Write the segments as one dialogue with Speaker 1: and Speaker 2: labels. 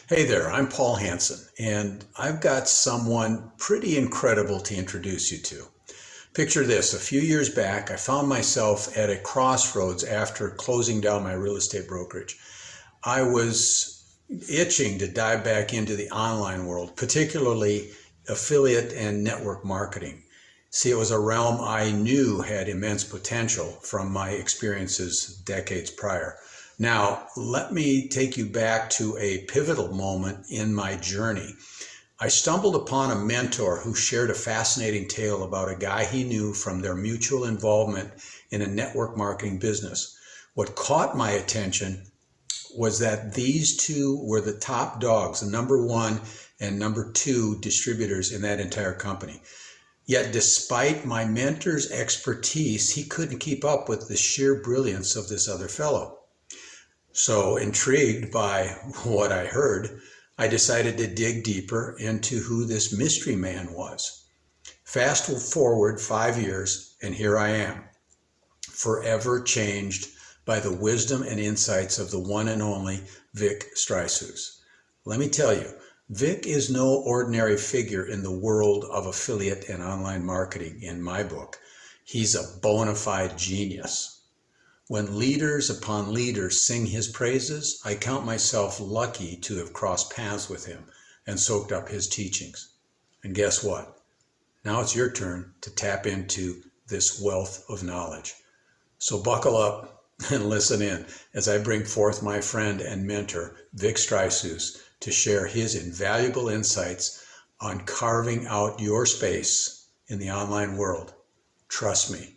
Speaker 1: Hey there, I'm Paul Hansen, and I've got someone pretty incredible to introduce you to. Picture this, a few years back, I found myself at a crossroads after closing down my real estate brokerage. I was itching to dive back into the online world, particularly affiliate and network marketing. See, it was a realm I knew had immense potential from my experiences decades prior. Now, let me take you back to a pivotal moment in my journey. I stumbled upon a mentor who shared a fascinating tale about a guy he knew from their mutual involvement in a network marketing business. What caught my attention was that these two were the top dogs, the number one and number two distributors in that entire company. Yet despite my mentor's expertise, he couldn't keep up with the sheer brilliance of this other fellow. So intrigued by what I heard, I decided to dig deeper into who this mystery man was. Fast forward 5 years, and here I am, forever changed by the wisdom and insights of the one and only Vic Strysus. Let me tell you, Vic is no ordinary figure in the world of affiliate and online marketing in my book. He's a bona fide genius. When leaders upon leaders sing his praises, I count myself lucky to have crossed paths with him and soaked up his teachings. And guess what? Now it's your turn to tap into this wealth of knowledge. So buckle up and listen in as I bring forth my friend and mentor, Vic Strysus, to share his invaluable insights on carving out your space in the online world. Trust me,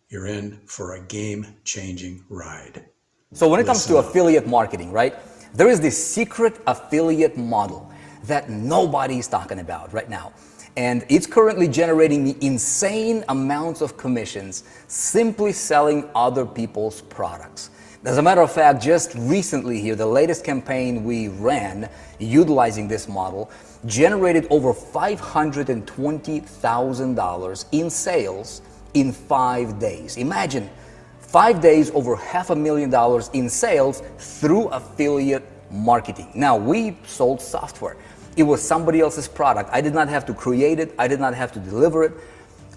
Speaker 1: you're in for a game-changing ride.
Speaker 2: So when it comes to affiliate marketing, right, there is this secret affiliate model that nobody is talking about right now. And it's currently generating me insane amounts of commissions simply selling other people's products. As a matter of fact, just recently here, the latest campaign we ran utilizing this model generated over $520,000 in sales in 5 days. Imagine 5 days, over $500,000 in sales through affiliate marketing. Now, we sold software. It was somebody else's product. I did not have to create it. I did not have to deliver it.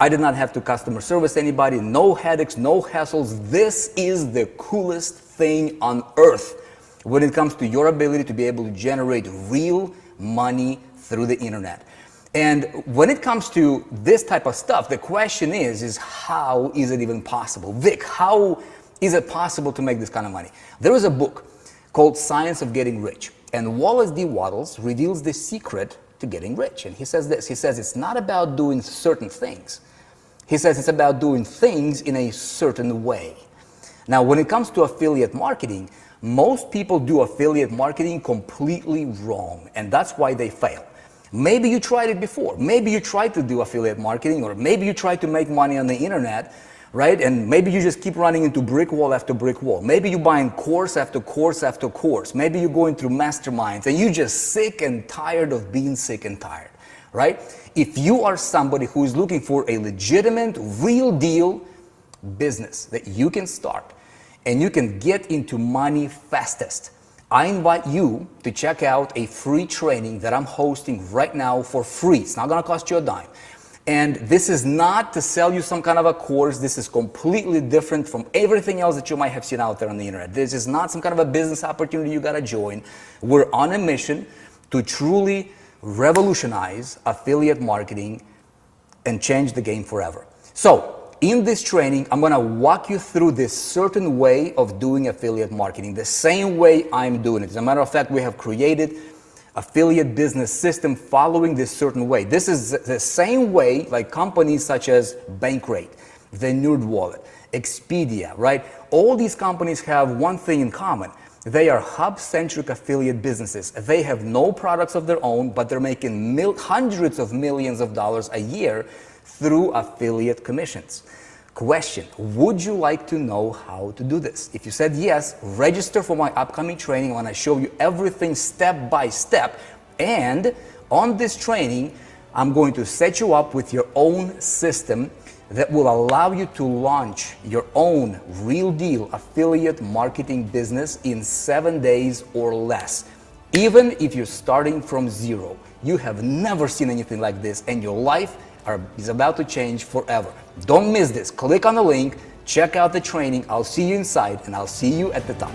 Speaker 2: I did not have to customer service anybody. No headaches, no hassles. This is the coolest thing on earth when it comes to your ability to be able to generate real money through the internet. And when it comes to this type of stuff, the question is how is it even possible? Vic, how is it possible to make this kind of money? There is a book called Science of Getting Rich, and Wallace D. Wattles reveals the secret to getting rich. And he says this, he says it's not about doing certain things. He says it's about doing things in a certain way. Now, when it comes to affiliate marketing, most people do affiliate marketing completely wrong, and that's why they fail. Maybe you tried it before. Maybe you tried to do affiliate marketing, or maybe you tried to make money on the internet, right? And maybe you just keep running into brick wall after brick wall. Maybe you're buying course after course after course. Maybe you're going through masterminds and you're just sick and tired of being sick and tired, right? If you are somebody who is looking for a legitimate, real deal business that you can start and you can get into money fastest, I invite you to check out a free training that I'm hosting right now for free. It's not going to cost you a dime. And this is not to sell you some kind of a course. This is completely different from everything else that you might have seen out there on the internet. This is not some kind of a business opportunity you got to join. We're on a mission to truly revolutionize affiliate marketing and change the game forever. So, in this training, I'm going to walk you through this certain way of doing affiliate marketing, the same way I'm doing it. As a matter of fact, we have created affiliate business system following this certain way. This is the same way like companies such as Bankrate, the NerdWallet, Expedia, right? All these companies have one thing in common. They are hub-centric affiliate businesses. They have no products of their own, but they're making hundreds of millions of dollars a year through affiliate commissions. Question, would you like to know how to do this? If you said yes, register for my upcoming training when I show you everything step by step. And on this training, I'm going to set you up with your own system that will allow you to launch your own real deal affiliate marketing business in 7 days or less. Even if you're starting from zero, you have never seen anything like this, and your life is about to change forever. Don't miss this. Click on the link, check out the training. I'll see you inside, and I'll see you at the top.